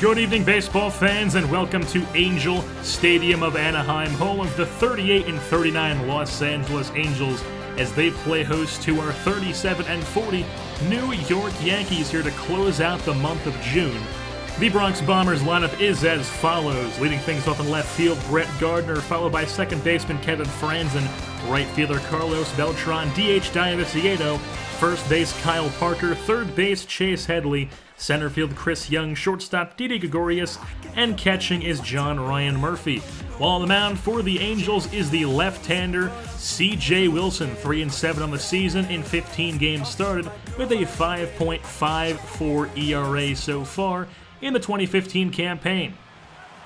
Good evening, baseball fans, and welcome to Angel Stadium of Anaheim, home of the 38-39 Los Angeles Angels, as they play host to our 37-40 New York Yankees here to close out the month of June. The Bronx Bombers lineup is as follows. Leading things off in left field, Brett Gardner, followed by second baseman Kevin Franzen, right fielder Carlos Beltran, DH Diane Viciedo, first base Kyle Parker, third base Chase Headley, center field Chris Young, shortstop Didi Gregorius, and catching is John Ryan Murphy. While on the mound for the Angels is the left-hander C.J. Wilson, 3-7 on the season in 15 games started, with a 5.54 ERA so far in the 2015 campaign.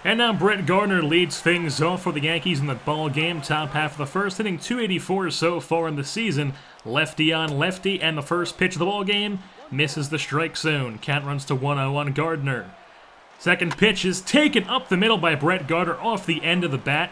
And now Brett Gardner leads things off for the Yankees in the ball game, top half of the first, hitting .284 so far in the season. Lefty on lefty, and the first pitch of the ball game misses the strike zone. Count runs to 1-0 on Gardner. Second pitch is taken up the middle by Brett Gardner off the end of the bat.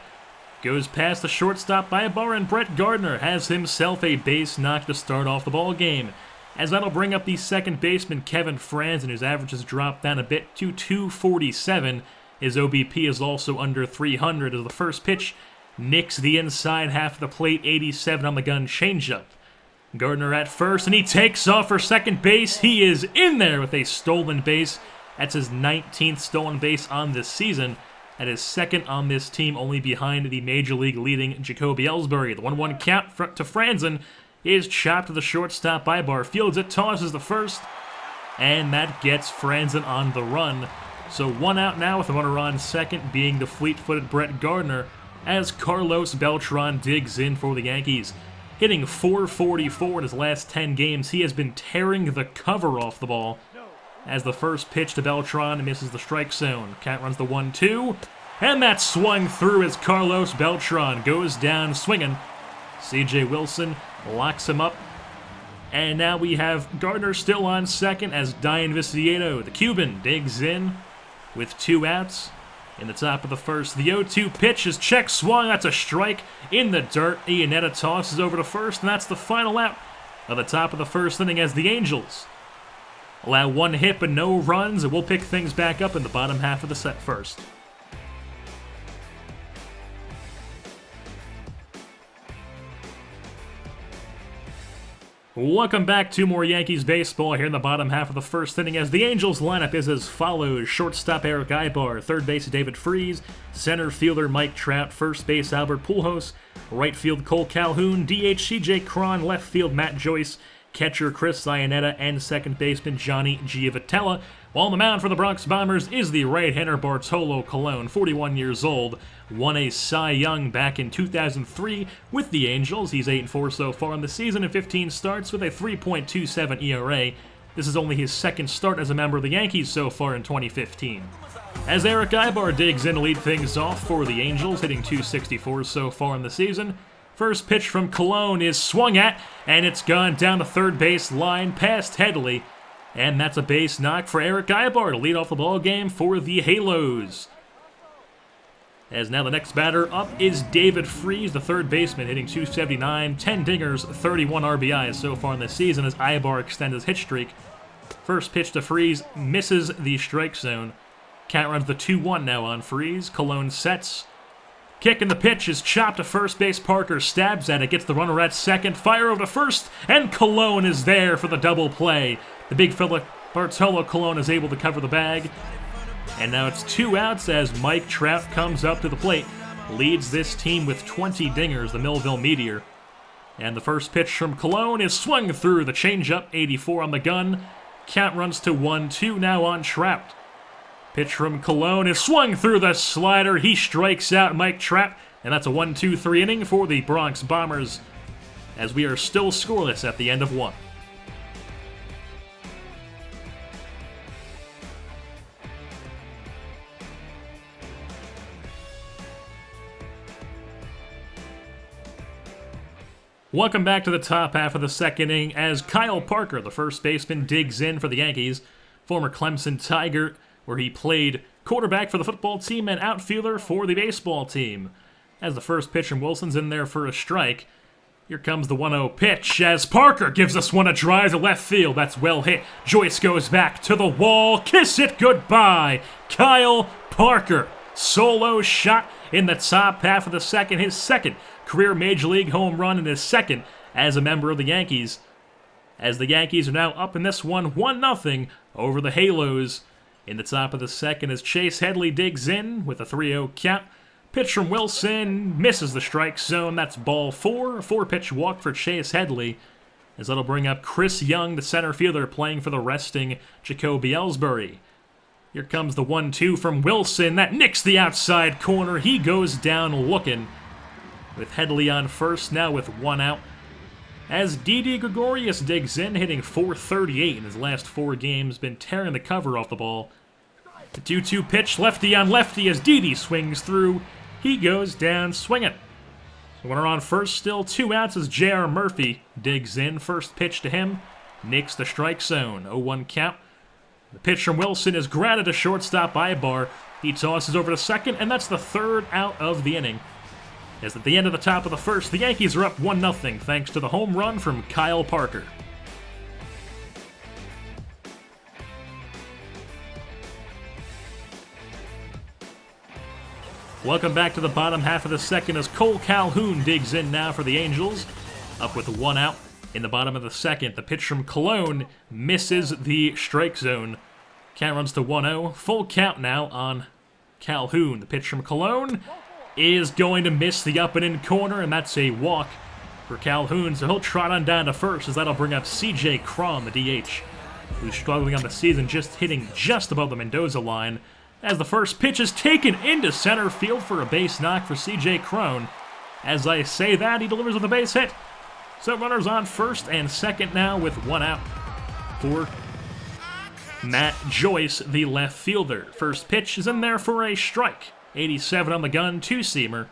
Goes past the shortstop by a bar, and Brett Gardner has himself a base knock to start off the ball game. As that'll bring up the second baseman Kevin Franzen, whose average has dropped down a bit to 247. His OBP is also under 300 as the first pitch nicks the inside half of the plate, 87 on the gun changeup. Gardner at first, and he takes off for second base. He is in there with a stolen base. That's his 19th stolen base on this season, and his second on this team, only behind the Major League leading Jacoby Ellsbury. The 1-1 count to Franzen is chopped to the shortstop by Bar. Fields it, tosses the first, and that gets Franzen on the run. So one out now with a runner on second, being the fleet-footed Brett Gardner, as Carlos Beltran digs in for the Yankees. Hitting .444 in his last 10 games, he has been tearing the cover off the ball. As the first pitch to Beltran misses the strike zone. Count runs the 1-2, and that swung through as Carlos Beltran goes down swinging. C.J. Wilson locks him up. And now we have Gardner still on second as Diane Viciedo, the Cuban, digs in with 2 outs. In the top of the first, the 0-2 pitch is check swung. That's a strike in the dirt. Iannetta tosses over to first, and that's the final out of the top of the first inning as the Angels allow 1 hit but no runs, and we'll pick things back up in the bottom half of the set first. Welcome back to more Yankees baseball here in the bottom half of the first inning, as the Angels lineup is as follows. Shortstop Eric Ibar, third base David Freese, center fielder Mike Trout, first base Albert Pujols, right field Cole Calhoun, DH CJ Cron, left field Matt Joyce, catcher Chris Iannetta, and second baseman Johnny Giavotella. While on the mound for the Bronx Bombers is the right-hander Bartolo Colon, 41 years old, won a Cy Young back in 2003 with the Angels. He's 8-4 so far in the season in 15 starts with a 3.27 ERA. This is only his second start as a member of the Yankees so far in 2015. As Eric Ibar digs in to lead things off for the Angels, hitting .264 so far in the season. First pitch from Colon is swung at, and it's gone down the third base line past Headley. And that's a base knock for Eric Ibar to lead off the ball game for the Halos. As now the next batter up is David Freese, the third baseman, hitting .279, 10 dingers, 31 RBIs so far in the season as Ibar extends his hit streak. First pitch to Freese misses the strike zone. Count runs the 2-1 now on Freese. Colon sets. Kick and the pitch is chopped to first base. Parker stabs at it, gets the runner at second, fire over to first, and Colon is there for the double play. The big fella Bartolo Colon is able to cover the bag. And now it's 2 outs as Mike Trout comes up to the plate. Leads this team with 20 dingers, the Millville Meteor. And the first pitch from Colon is swung through the changeup, 84 on the gun. Count runs to 1-2 now on Trout. Pitch from Colon is swung through the slider. He strikes out Mike Trout. And that's a 1-2-3 inning for the Bronx Bombers, as we are still scoreless at the end of 1. Welcome back to the top half of the second inning as Kyle Parker, the first baseman, digs in for the Yankees. Former Clemson Tiger, where he played quarterback for the football team and outfielder for the baseball team. As the first pitch from Wilson's in there for a strike. Here comes the 1-0 pitch as Parker gives us one a drive to left field. That's well hit. Joyce goes back to the wall. Kiss it goodbye. Kyle Parker. Solo shot in the top half of the second. His second career Major League home run and his second as a member of the Yankees. As the Yankees are now up in this one 1-0 over the Halos. In the top of the second as Chase Headley digs in with a 3-0 count. Pitch from Wilson, misses the strike zone. That's ball 4. A 4-pitch walk for Chase Headley, as that'll bring up Chris Young, the center fielder, playing for the resting Jacoby Ellsbury. Here comes the 1-2 from Wilson. That nicks the outside corner. He goes down looking, with Headley on first now with 1 out. As Didi Gregorius digs in, hitting .438 in his last 4 games, been tearing the cover off the ball. The 2-2 pitch, lefty on lefty as Didi swings through. He goes down swinging. So runner on first, still 2 outs as J.R. Murphy digs in. First pitch to him, nicks the strike zone. 0-1 count. The pitch from Wilson is grounded to shortstop Ibar. He tosses over to second, and that's the 3rd out of the inning. As at the end of the top of the first, the Yankees are up 1-0 thanks to the home run from Kyle Parker. Welcome back to the bottom half of the second as Cole Calhoun digs in now for the Angels. Up with 1 out in the bottom of the second. The pitch from Cologne misses the strike zone. Count runs to 1-0. Full count now on Calhoun. The pitch from Cologne is going to miss the up and in corner, and that's a walk for Calhoun. So he'll trot on down to first, as that'll bring up C.J. Crum, the DH, who's struggling on the season, just hitting just above the Mendoza line. As the first pitch is taken into center field for a base knock for C.J. Cron. As I say that, he delivers with a base hit. So runners on first and second now with 1 out for Matt Joyce, the left fielder. First pitch is in there for a strike. 87 on the gun, 2-seamer.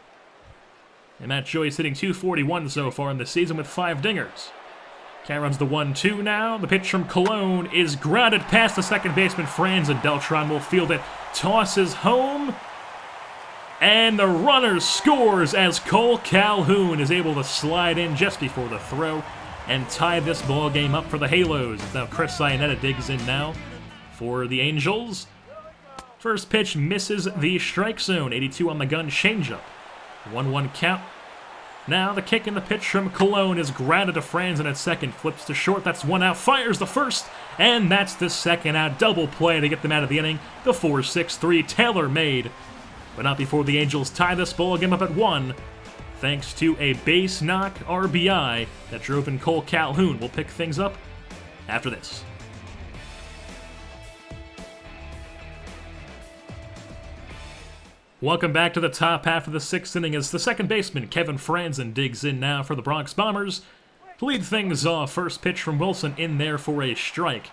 And Matt Joyce hitting .241 so far in the season with 5 dingers. Count runs the 1-2 now. The pitch from Cologne is grounded past the second baseman Franz, and Beltran will field it. Tosses home. And the runner scores as Cole Calhoun is able to slide in just before the throw and tie this ball game up for the Halos. Now Chris Ionetta digs in now for the Angels. First pitch misses the strike zone. 82 on the gun, changeup. 1-1 count. Now the kick and the pitch from Cologne is grounded to Franzen at second. Flips to short. That's 1 out. Fires the first. And that's the second out. Double play to get them out of the inning. The 4-6-3 tailor-made. But not before the Angels tie this ball game up at 1. Thanks to a base knock RBI that drove in Cole Calhoun. We'll pick things up after this. Welcome back to the top half of the 6th inning as the second baseman, Kevin Franzen, digs in now for the Bronx Bombers. To lead things off, first pitch from Wilson in there for a strike.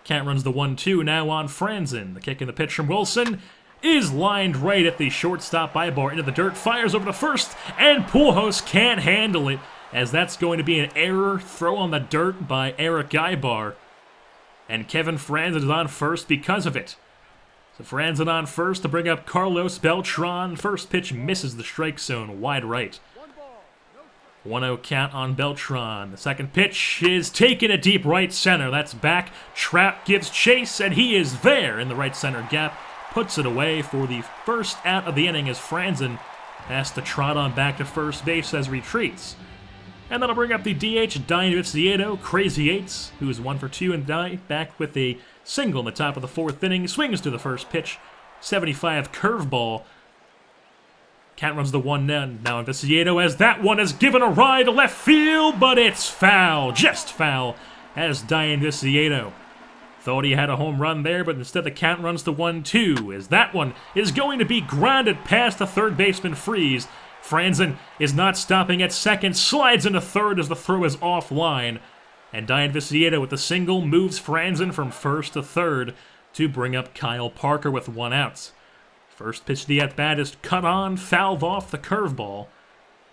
Count runs the 1-2 now on Franzen. The kick and the pitch from Wilson is lined right at the shortstop Ibar into the dirt, fires over to first, and Pujols can't handle it, as that's going to be an error throw on the dirt by Eric Ibar. And Kevin Franzen is on first because of it. So Franzen on first to bring up Carlos Beltran. First pitch misses the strike zone, wide right. 1-0 count on Beltran. The second pitch is taken at deep right center. That's back. Trout gives chase, and he is there in the right center gap. Puts it away for the first out of the inning as Franzen has to trot on back to first base as retreats. And that'll bring up the DH, Diane Viziedo, Crazy Eights, who is 1 for 2 and back with a single in the top of the 4th inning. Swings to the first pitch. 75 curveball. Count runs the 1 now on Viziedo as that one is given a ride to left field, but it's foul. Just foul as Diane Viziedo thought he had a home run there, but instead the count runs to 1-2 as that one is going to be grounded past the third baseman Freeze. Franzen is not stopping at second, slides into third as the throw is offline. And Diane Viziedo with the single moves Franzen from first to third to bring up Kyle Parker with 1 out. First pitch of the at-bat is cut on, fouled off the curveball.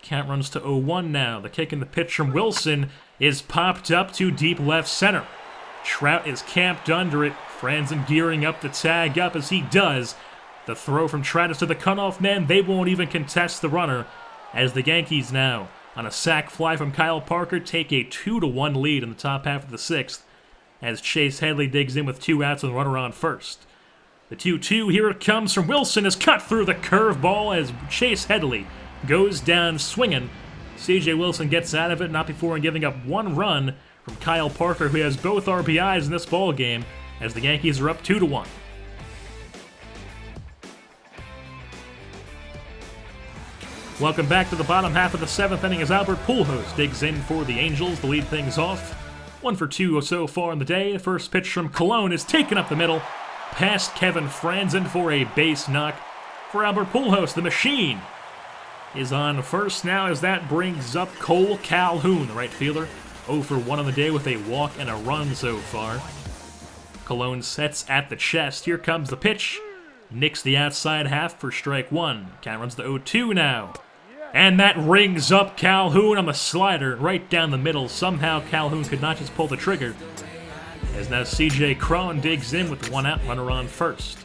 Count runs to 0-1 now. The kick and the pitch from Wilson is popped up to deep left center. Trout is camped under it. Franzen gearing up to tag up as he does. The throw from Trout is to the cutoff man. They won't even contest the runner as the Yankees now on a sac fly from Kyle Parker, take a 2-1 lead in the top half of the 6th as Chase Headley digs in with 2 outs and runner on first. The 2-2, here it comes from Wilson, is cut through the curveball as Chase Headley goes down swinging. C.J. Wilson gets out of it, not before giving up 1 run from Kyle Parker, who has both RBIs in this ball game, as the Yankees are up 2-1. Welcome back to the bottom half of the 7th inning as Albert Pujols digs in for the Angels to lead things off. 1 for 2 so far in the day. The first pitch from Colon is taken up the middle, past Kevin Franzen for a base knock for Albert Pujols. The machine is on first now as that brings up Cole Calhoun, the right fielder. 0 for 1 on the day with a walk and a run so far. Colon sets at the chest. Here comes the pitch. Nicks the outside half for strike 1. Count runs to 0-2 now. And that rings up Calhoun on the slider right down the middle. Somehow Calhoun could not just pull the trigger, as now C.J. Cron digs in with 1 out, runner on first.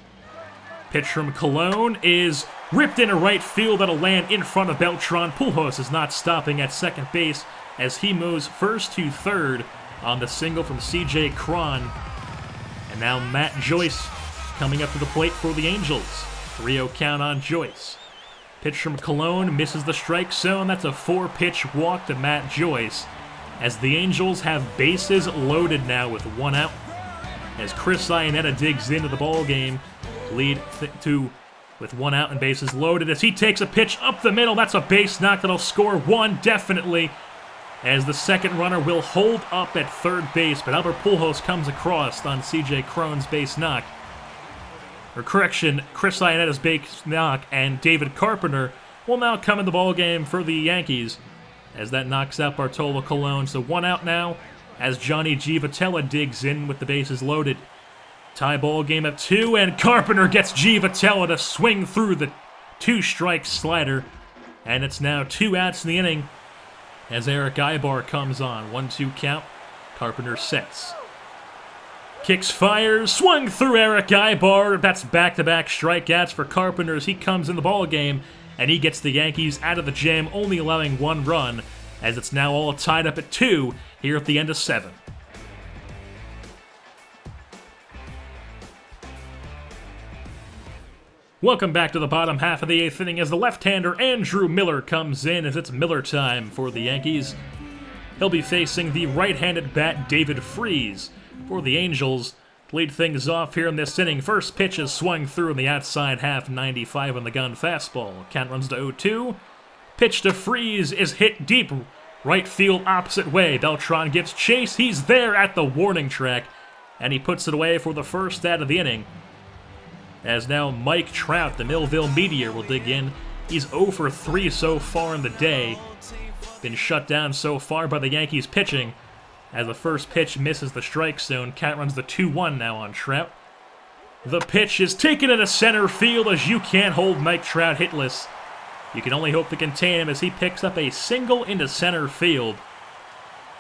Pitch from Colon is ripped into right field. That'll land in front of Beltran. Pujols is not stopping at second base as he moves first to third on the single from C.J. Cron. And now Matt Joyce coming up to the plate for the Angels. 3-0 count on Joyce. Pitch from Colon misses the strike zone. That's a 4-pitch walk to Matt Joyce, as the Angels have bases loaded now with 1 out. As Chris Iannetta digs into the ball game, lead with 1 out and bases loaded as he takes a pitch up the middle. That's a base knock that'll score 1 definitely, as the second runner will hold up at third base, but Albert Pujols comes across on C.J. Cron's base knock. Or correction, Chris Iannetta's base knock, and David Carpenter will now come in the ballgame for the Yankees, as that knocks out Bartolo Colon. So 1 out now, as Johnny G. Vitello digs in with the bases loaded. Tie ball game at 2, and Carpenter gets G. Vitello to swing through the 2-strike slider, and it's now 2 outs in the inning, as Eric Ibar comes on. 1-2 count, Carpenter sets. Kicks, fires, swung through Eric Ibar. That's back-to-back strikeouts for Carpenter as he comes in the ball game, and he gets the Yankees out of the jam, only allowing 1 run, as it's now all tied up at 2 here at the end of 7. Welcome back to the bottom half of the 8th inning as the left-hander Andrew Miller comes in, as it's Miller time for the Yankees. He'll be facing the right-handed bat David Freese for the Angels to lead things off here in this inning. First pitch is swung through in the outside half, 95 on the gun fastball. Count runs to 0-2. Pitch to Freese is hit deep right field opposite way. Beltran gives chase. He's there at the warning track, and he puts it away for the first out of the inning. As now Mike Trout, the Millville Meteor, will dig in. He's 0 for 3 so far in the day. Been shut down so far by the Yankees pitching, as the first pitch misses the strike zone. Count runs the 2-1 now on Trout. The pitch is taken into center field as you can't hold Mike Trout hitless. You can only hope to contain him as he picks up a single into center field.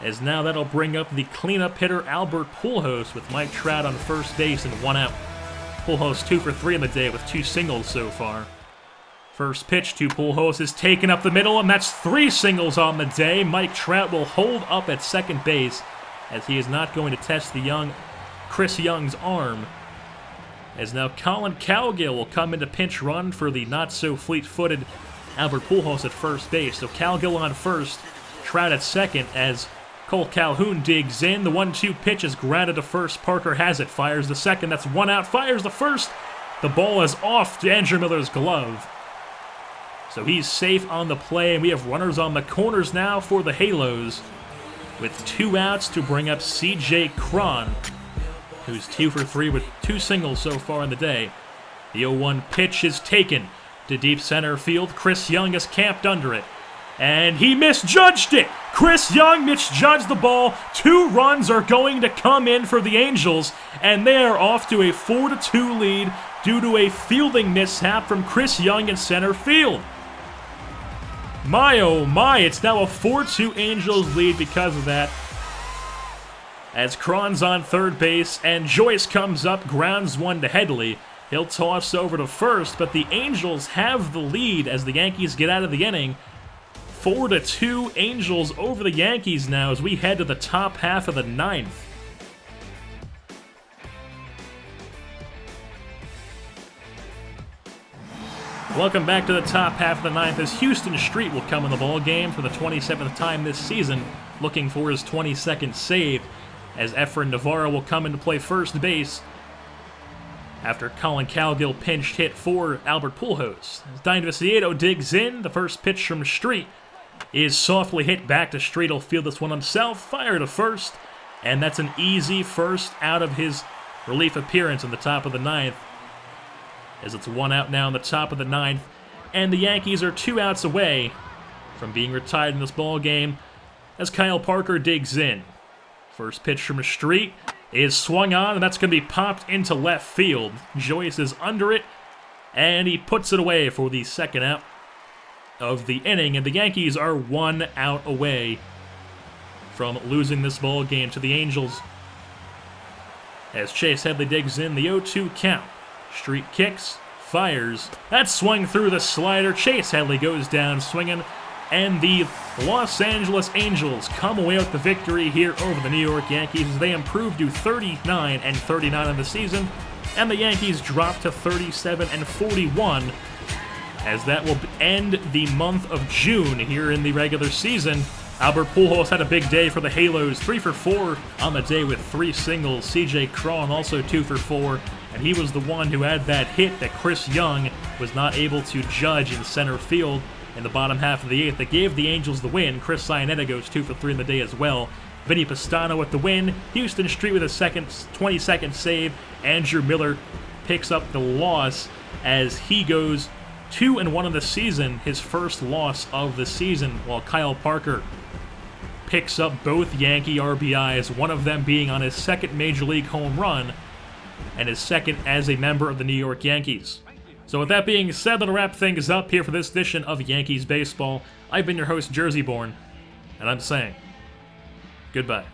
As now that'll bring up the cleanup hitter Albert Pujols with Mike Trout on first base and 1 out. Pujols 2 for 3 in the day with 2 singles so far. First pitch to Pujols is taken up the middle, and that's 3 singles on the day. Mike Trout will hold up at second base, as he is not going to test the Chris Young's arm. As now Colin Cowgill will come into pinch run for the not-so-fleet-footed Albert Pujols at first base. So Cowgill on first, Trout at second, as Cole Calhoun digs in. The 1-2 pitch is grounded to first. Parker has it, fires the second. That's 1 out, fires the first. The ball is off to Andrew Miller's glove. So he's safe on the play, and we have runners on the corners now for the Halos, with 2 outs to bring up C.J. Cron, who's 2 for 3 with 2 singles so far in the day. The 0-1 pitch is taken to deep center field. Chris Young is camped under it, and he misjudged it. Chris Young misjudged the ball. 2 runs are going to come in for the Angels, and they are off to a 4-2 lead due to a fielding mishap from Chris Young in center field. My oh my, it's now a 4-2 Angels lead because of that. As Cron's on third base, and Joyce comes up, grounds 1 to Headley. He'll toss over to first, but the Angels have the lead as the Yankees get out of the inning. 4-2 Angels over the Yankees now as we head to the top half of the 9th. Welcome back to the top half of the 9th as Houston Street will come in the ball game for the 27th time this season, looking for his 22nd save, as Efren Navarro will come in to play first base after Colin Cowgill pinched hit for Albert Pujols. As Dine Viciedo digs in, the first pitch from Street is softly hit back to Street. He'll field this one himself, fire to first, and that's an easy first out of his relief appearance in the top of the 9th. As it's 1 out now in the top of the 9th, and the Yankees are 2 outs away from being retired in this ball game as Kyle Parker digs in. First pitch from Street is swung on, and that's going to be popped into left field. Joyce is under it, and he puts it away for the second out of the inning, and the Yankees are 1 out away from losing this ball game to the Angels. As Chase Headley digs in, the 0-2 count. Street kicks, fires. That's swung through the slider. Chase Headley goes down swinging, and the Los Angeles Angels come away with the victory here over the New York Yankees as they improve to 39-39 on the season, and the Yankees drop to 37-41 as that will end the month of June here in the regular season. Albert Pujols had a big day for the Halos, 3 for 4 on the day with 3 singles. CJ Cron also 2 for 4, and he was the one who had that hit that Chris Young was not able to judge in center field in the bottom half of the 8th that gave the Angels the win. Chris Ionetta goes 2 for 3 in the day as well. Vinny Pastano with the win. Houston Street with a 22nd save. Andrew Miller picks up the loss as he goes 2-1 in the season, his first loss of the season, while Kyle Parker picks up both Yankee RBIs, one of them being on his second Major League home run, and his second as a member of the New York Yankees. So with that being said, that'll wrap things up here for this edition of Yankees Baseball. I've been your host, JerseyBorn, and I'm saying goodbye.